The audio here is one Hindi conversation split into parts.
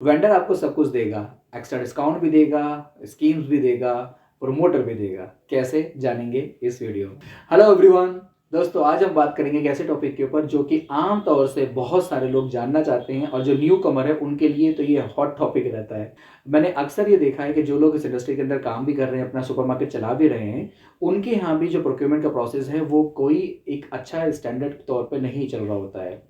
वेंडर आपको सब कुछ देगा, एक्स्ट्रा डिस्काउंट भी देगा, स्कीम्स भी देगा, प्रमोटर भी देगा। कैसे जानेंगे इस वीडियो में। हेलो एवरीवन, दोस्तों आज हम बात करेंगे एक ऐसे टॉपिक के ऊपर जो कि आम तौर से बहुत सारे लोग जानना चाहते हैं और जो न्यू कमर है उनके लिए तो ये हॉट टॉपिक रहता है। मैंने अक्सर ये देखा है कि जो लोग इस इंडस्ट्री के अंदर काम भी कर रहे हैं, अपना सुपरमार्केट चला भी रहे हैं, उनके यहाँ भी जो प्रोक्योरमेंट का प्रोसेस है वो कोई एक अच्छा स्टैंडर्ड तौर पे नहीं चल रहा होता है।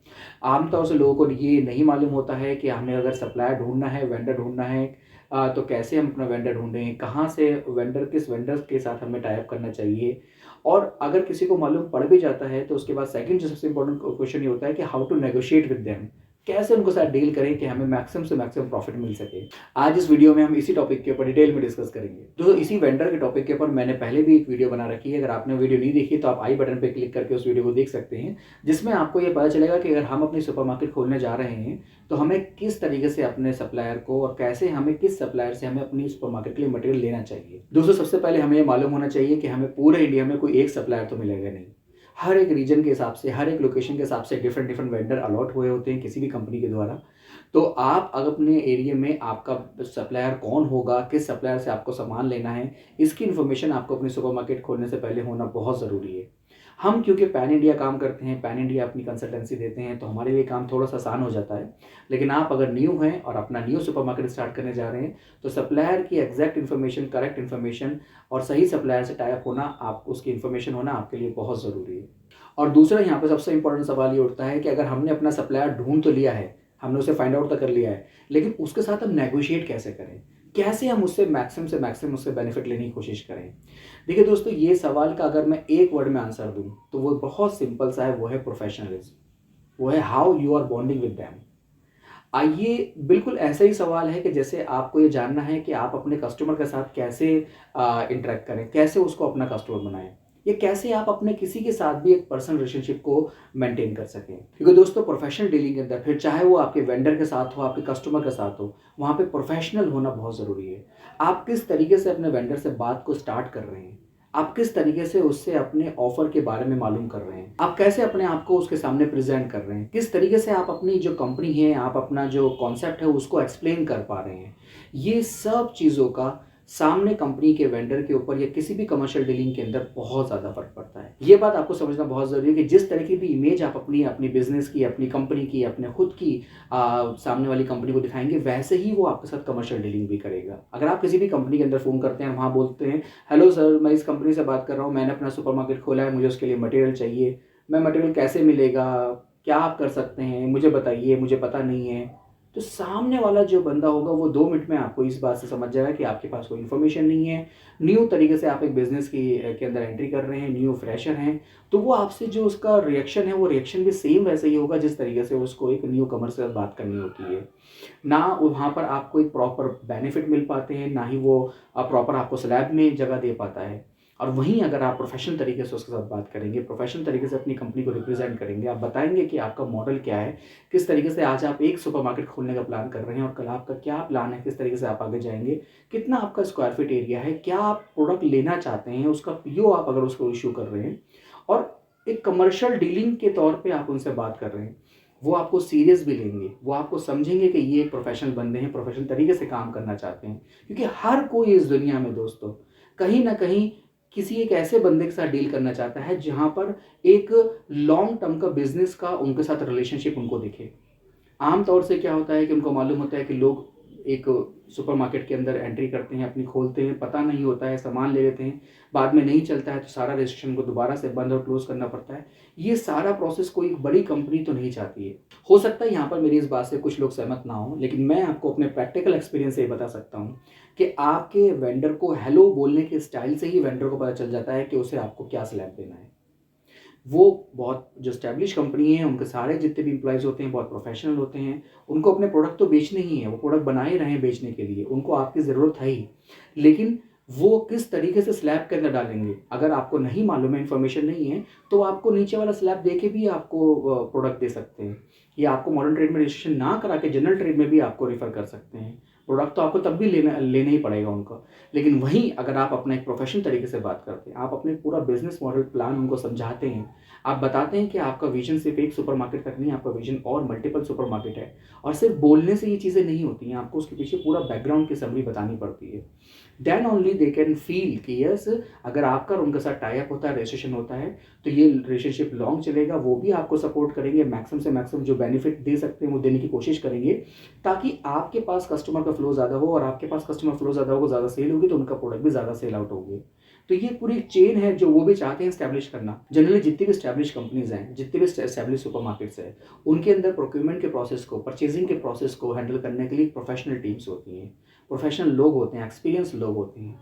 आमतौर से लोगों को ये नहीं मालूम होता है कि हमें अगर सप्लायर ढूँढना है, वेंडर ढूँढना है, तो कैसे हम अपना वेंडर ढूँढें, कहाँ से वेंडर, किस वेंडर के साथ हमें टाई अप करना चाहिए। और अगर किसी को मालूम पड़ भी जाता है तो उसके बाद सेकंड जो सबसे इम्पोर्टेंट क्वेश्चन ये होता है कि how to negotiate with them, कैसे उनको साथ डील करें कि हमें मैक्सिमम से मैक्सिमम प्रॉफिट मिल सके। आज इस वीडियो में हम इसी टॉपिक के ऊपर डिटेल में डिस्कस करेंगे। तो इसी वेंडर के टॉपिक के ऊपर मैंने पहले भी एक वीडियो बना रखी है। अगर आपने वीडियो नहीं देखी तो आप आई बटन पर क्लिक करके उस वीडियो को देख सकते हैं, जिसमें आपको ये पता चलेगा कि अगर हम अपनी सुपरमार्केट खोलने जा रहे हैं तो हमें किस तरीके से अपने सप्लायर को और कैसे हमें किस सप्लायर से हमें अपनी सुपरमार्केट के लिए मटेरियल लेना चाहिए। दोस्तों सबसे पहले हमें ये मालूम होना चाहिए कि हमें पूरे इंडिया में कोई एक सप्लायर तो मिलेगा नहीं। हर एक रीजन के हिसाब से, हर एक लोकेशन के हिसाब से डिफरेंट डिफरेंट वेंडर अलॉट हुए होते हैं किसी भी कंपनी के द्वारा। तो आप अगर अपने एरिया में आपका सप्लायर कौन होगा, किस सप्लायर से आपको सामान लेना है, इसकी इन्फॉर्मेशन आपको अपनी सुपरमार्केट खोलने से पहले होना बहुत ज़रूरी है। हम क्योंकि पैन इंडिया काम करते हैं, पैन इंडिया अपनी कंसल्टेंसी देते हैं, तो हमारे लिए काम थोड़ा सा आसान हो जाता है। लेकिन आप अगर न्यू हैं और अपना न्यू सुपरमार्केट स्टार्ट करने जा रहे हैं तो सप्लायर की एग्जैक्ट इन्फॉर्मेशन, करेक्ट इन्फॉर्मेशन और सही सप्लायर से टाई अप होना, आप उसकी इन्फॉर्मेशन होना आपके लिए बहुत ज़रूरी है। और दूसरा यहाँ पर सबसे इंपॉर्टेंट सवाल ये उठता है कि अगर हमने अपना सप्लायर ढूंढ तो लिया है, हमने उसे फाइंड आउट तो कर लिया है, लेकिन उसके साथ हम नेगोशिएट कैसे करें, कैसे हम उससे मैक्सिमम उससे बेनिफिट लेने की कोशिश करें। देखिए दोस्तों, ये सवाल का अगर मैं एक वर्ड में आंसर दूं तो वो बहुत सिंपल सा है, वो है प्रोफेशनलिज्म, वो है how you are bonding with them. आइए, बिल्कुल ऐसा ही सवाल है कि जैसे आपको ये जानना है कि आप अपने कस्टमर के साथ कैसे इंटरेक्ट करें, कैसे उसको अपना कस्टमर बनाएं, या कैसे आप अपने किसी के साथ भी एक पर्सनल रिलेशनशिप को मेंटेन कर सकें। क्योंकि दोस्तों प्रोफेशनल डीलिंग के अंदर, फिर चाहे वो आपके वेंडर के साथ हो, आपके कस्टमर के साथ हो, वहाँ पे प्रोफेशनल होना बहुत ज़रूरी है। आप किस तरीके से अपने वेंडर से बात को स्टार्ट कर रहे हैं, आप किस तरीके से उससे अपने ऑफर के बारे में मालूम कर रहे हैं, आप कैसे अपने आप को उसके सामने प्रेजेंट कर रहे हैं, किस तरीके से आप अपनी जो कंपनी है, आप अपना जो कॉन्सेप्ट है उसको एक्सप्लेन कर पा रहे हैं। ये सब चीज़ों का सामने कंपनी के वेंडर के ऊपर या किसी भी कमर्शियल डीलिंग के अंदर बहुत ज़्यादा फर्क पड़ता है। ये बात आपको समझना बहुत ज़रूरी है कि जिस तरह की भी इमेज आप अपनी अपनी बिजनेस की, अपनी कंपनी की, अपने खुद की सामने वाली कंपनी को दिखाएंगे, वैसे ही वो आपके साथ कमर्शियल डीलिंग भी करेगा। अगर आप किसी भी कंपनी के अंदर फ़ोन करते हैं, वहाँ बोलते हैं, हेलो सर, मैं इस कंपनी से बात कर रहा हूँ, मैंने अपना सुपरमार्केट खोला है, मुझे उसके लिए मटेरियल चाहिए, मैं मटेरियल कैसे मिलेगा, क्या आप कर सकते हैं, मुझे बताइए, मुझे पता नहीं है। तो सामने वाला जो बंदा होगा वो 2 मिनट में आपको इस बात से समझ जाएगा कि आपके पास कोई इन्फॉर्मेशन नहीं है, न्यू तरीके से आप एक बिज़नेस की के अंदर एंट्री कर रहे हैं, न्यू फ्रेशर हैं। तो वो आपसे जो उसका रिएक्शन है, वो रिएक्शन भी सेम वैसे ही होगा जिस तरीके से उसको एक न्यू कमर से बात करनी होती है। ना वहाँ पर आपको एक प्रॉपर बेनिफिट मिल पाते हैं, ना ही वो प्रॉपर आपको स्लैब में जगह दे पाता है। और वहीं अगर आप प्रोफेशनल तरीके से उसके साथ बात करेंगे, प्रोफेशनल तरीके से अपनी कंपनी को रिप्रेजेंट करेंगे, आप बताएंगे कि आपका मॉडल क्या है, किस तरीके से आज आप एक सुपरमार्केट खोलने का प्लान कर रहे हैं और कल आपका क्या प्लान है, किस तरीके से आप आगे जाएंगे, कितना आपका स्क्वायर फीट एरिया है, क्या आप प्रोडक्ट लेना चाहते हैं, उसका पीओ आप अगर उसको इशू कर रहे हैं और एक कमर्शियल डीलिंग के तौर पे आप उनसे बात कर रहे हैं, वो आपको सीरियस भी लेंगे, वो आपको समझेंगे कि ये एक प्रोफेशनल बंदे हैं, प्रोफेशनल तरीके से काम करना चाहते हैं। क्योंकि हर कोई इस दुनिया में दोस्तों कहीं ना कहीं किसी एक ऐसे बंदे के साथ डील करना चाहता है जहाँ पर एक लॉन्ग टर्म का बिजनेस का उनके साथ रिलेशनशिप उनको दिखे। आम तौर से क्या होता है कि उनको मालूम होता है कि लोग एक सुपरमार्केट के अंदर एंट्री करते हैं, अपनी खोलते हैं, पता नहीं होता है, सामान ले लेते हैं, बाद में नहीं चलता है तो सारा रजिस्ट्रेशन को दोबारा से बंद और क्लोज करना पड़ता है। ये सारा प्रोसेस कोई बड़ी कंपनी तो नहीं चाहती है। हो सकता है यहाँ पर मेरी इस बात से कुछ लोग सहमत ना हो, लेकिन मैं आपको अपने प्रैक्टिकल एक्सपीरियंस से ये बता सकता हूँ कि आपके वेंडर को हेलो बोलने के स्टाइल से ही वेंडर को पता चल जाता है कि उसे आपको क्या स्लैब देना है। वो बहुत जो एस्टैब्लिश कंपनी है, उनके सारे जितने भी एम्प्लॉइज़ होते हैं बहुत प्रोफेशनल होते हैं। उनको अपने प्रोडक्ट तो बेचने ही हैं, वो प्रोडक्ट बनाए रहे हैं बेचने के लिए, उनको आपकी ज़रूरत है ही। लेकिन वो किस तरीके से स्लैब के अंदर डालेंगे, अगर आपको नहीं मालूम है, इन्फॉर्मेशन नहीं है, तो आपको नीचे वाला स्लैब दे के भी आपको प्रोडक्ट दे सकते हैं। ये आपको मॉडर्न ट्रेड में रजिस्ट्रेशन ना करा के जनरल ट्रेड में भी आपको रेफर कर सकते हैं। प्रोडक्ट तो आपको तब भी लेना ही पड़ेगा उनका। लेकिन वहीं अगर आप अपना एक प्रोफेशनल तरीके से बात करते हैं, आप अपने पूरा बिजनेस मॉडल प्लान उनको समझाते हैं, आप बताते हैं कि आपका विजन सिर्फ एक सुपरमार्केट तक नहीं, आपका विजन और मल्टीपल सुपरमार्केट है, और सिर्फ बोलने से ये चीज़ें नहीं होती हैं, आपको उसके पीछे पूरा बैकग्राउंड की समरी बतानी पड़ती है। Then only they can feel कि यस, अगर आपका और उनके साथ टाई अप होता है, रजिस्ट्रेशन होता है, तो ये रिलेशनशिप लॉन्ग चलेगा। वो भी आपको सपोर्ट करेंगे, मैक्सिमम से मैक्सिमम जो बेनिफिट दे सकते हैं वो देने की कोशिश करेंगे, ताकि आपके पास कस्टमर का फ्लो ज़्यादा हो, और आपके पास कस्टमर फ्लो ज़्यादा होगा, ज़्यादा सेल होगी, तो उनका प्रोडक्ट भी ज़्यादा सेल आउट होगी। तो ये पूरी चेन है जो वो भी चाहते हैं स्टैब्लिश करना। जनरली जितनी भी स्टैब्लिश कंपनीज हैं, जितने भी स्टैब्लिश सुपरमार्केट्स हैं, उनके अंदर प्रोक्योरमेंट के प्रोसेस को, परचेजिंग के प्रोसेस को हैंडल करने के लिए प्रोफेशनल टीम्स होती हैं, प्रोफेशनल लोग होते हैं, एक्सपीरियंस लोग होते हैं।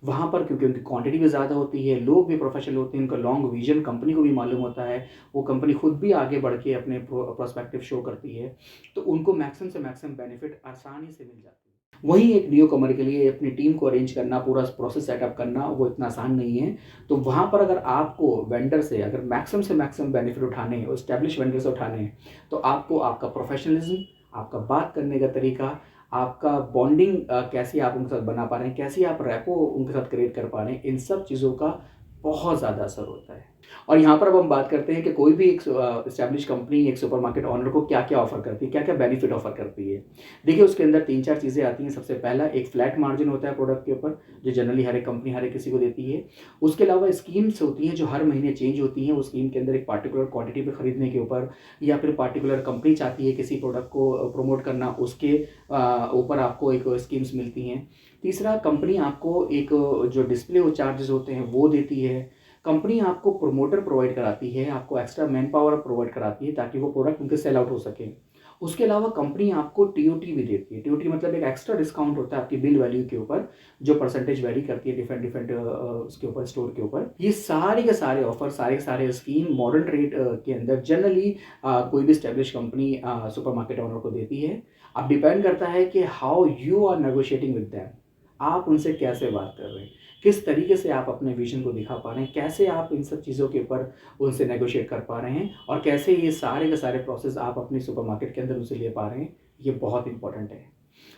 वहाँ पर क्योंकि उनकी क्वांटिटी भी ज़्यादा होती है, लोग भी प्रोफेशनल होते हैं, उनका लॉन्ग विजन कंपनी को भी मालूम होता है, वो कंपनी खुद भी आगे बढ़ के अपने प्रोस्पेक्टिव शो करती है, तो उनको मैक्सिमम से मैक्सिमम बेनिफिट आसानी से मिल जाती है। वहीं एक न्यू कमर के लिए अपनी टीम को अरेंज करना, पूरा प्रोसेस सेटअप करना, वो इतना आसान नहीं है। तो वहाँ पर अगर आपको वेंडर से अगर मैक्सिमम से मैक्सिमम बेनिफिट उठाने हैं, एस्टैब्लिश वेंडर से उठाने हैं, तो आपको आपका प्रोफेशनलिज्म, आपका बात करने का तरीका, आपका बॉन्डिंग कैसे आप उनके साथ बना पा रहे हैं, कैसे आप रैपो उनके साथ क्रिएट कर पा रहे हैं, इन सब चीज़ों का बहुत ज़्यादा असर होता है। और यहाँ पर अब हम बात करते हैं कि कोई भी एक एस्टैब्लिश कंपनी एक सुपरमार्केट ओनर को क्या क्या ऑफर करती है, क्या क्या बेनिफिट ऑफर करती है। देखिए, उसके अंदर 3-4 चीज़ें आती हैं। सबसे पहला एक फ्लैट मार्जिन होता है प्रोडक्ट के ऊपर, जो जनरली हर एक कंपनी हर एक किसी को देती है। उसके अलावा स्कीम्स होती हैं जो हर महीने चेंज होती हैं। उस स्कीम के अंदर एक पार्टिकुलर क्वांटिटी पे खरीदने के ऊपर, या फिर पार्टिकुलर कंपनी चाहती है किसी प्रोडक्ट को प्रमोट करना, उसके ऊपर आपको एक स्कीम्स मिलती हैं। तीसरा, कंपनी आपको एक जो डिस्प्ले चार्जेस होते हैं वो देती है। कंपनी आपको प्रमोटर प्रोवाइड कराती है, आपको एक्स्ट्रा मैन पावर प्रोवाइड कराती है ताकि वो प्रोडक्ट उनके सेल आउट हो सके। उसके अलावा कंपनी आपको टीओटी भी देती है। टीओटी मतलब एक एक्स्ट्रा डिस्काउंट होता है आपकी बिल वैल्यू के ऊपर, जो परसेंटेज वेरी करती है डिफरेंट डिफरेंट उसके ऊपर, स्टोर के ऊपर। ये सारे के सारे ऑफर, सारे के सारे स्कीम मॉडर्न ट्रेड के अंदर जनरली कोई भी स्टैब्लिश कंपनी सुपरमार्केट ओनर को देती है। अब डिपेंड करता है कि how you are negotiating with them, आप उनसे कैसे बात कर रहे हैं, किस तरीके से आप अपने विजन को दिखा पा रहे हैं, कैसे आप इन सब चीज़ों के ऊपर उनसे नेगोशिएट कर पा रहे हैं, और कैसे ये सारे के सारे प्रोसेस आप अपनी सुपरमार्केट के अंदर उनसे ले पा रहे हैं, ये बहुत इंपॉर्टेंट है।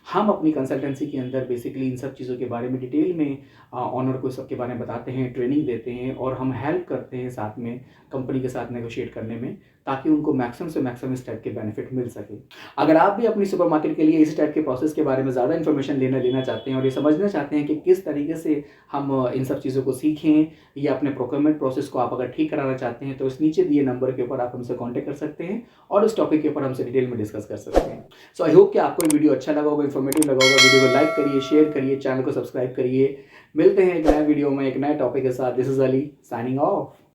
हम अपनी कंसल्टेंसी के अंदर बेसिकली इन सब चीज़ों के बारे में डिटेल में ऑनर को सबके बारे में बताते हैं, ट्रेनिंग देते हैं, और हम हेल्प करते हैं साथ में कंपनी के साथ नेगोशिएट करने में, ताकि उनको मैक्सिमम से मैक्सिमम इस टाइप के बेनिफिट मिल सके। अगर आप भी अपनी सुपरमार्केट के लिए इस टाइप के प्रोसेस के बारे में ज़्यादा इन्फॉर्मेशन लेना चाहते हैं, और ये समझना चाहते हैं कि किस तरीके से हम इन सब चीज़ों को सीखें, या अपने प्रोक्योरमेंट प्रोसेस को आप अगर ठीक कराना चाहते हैं, तो इस नीचे दिए नंबर के ऊपर आप हमसे कॉन्टैक्ट कर सकते हैं, और इस टॉपिक के ऊपर हमसे डिटेल में डिस्कस कर सकते हैं। सो आई होप कि आपको ये वीडियो अच्छा लगा होगा, इन्फॉर्मेटिव लगा होगा। वीडियो को लाइक करिए, शेयर करिए, चैनल को सब्सक्राइब करिए। मिलते हैं एक नए वीडियो में एक नए टॉपिक के साथ। This is Ali signing off.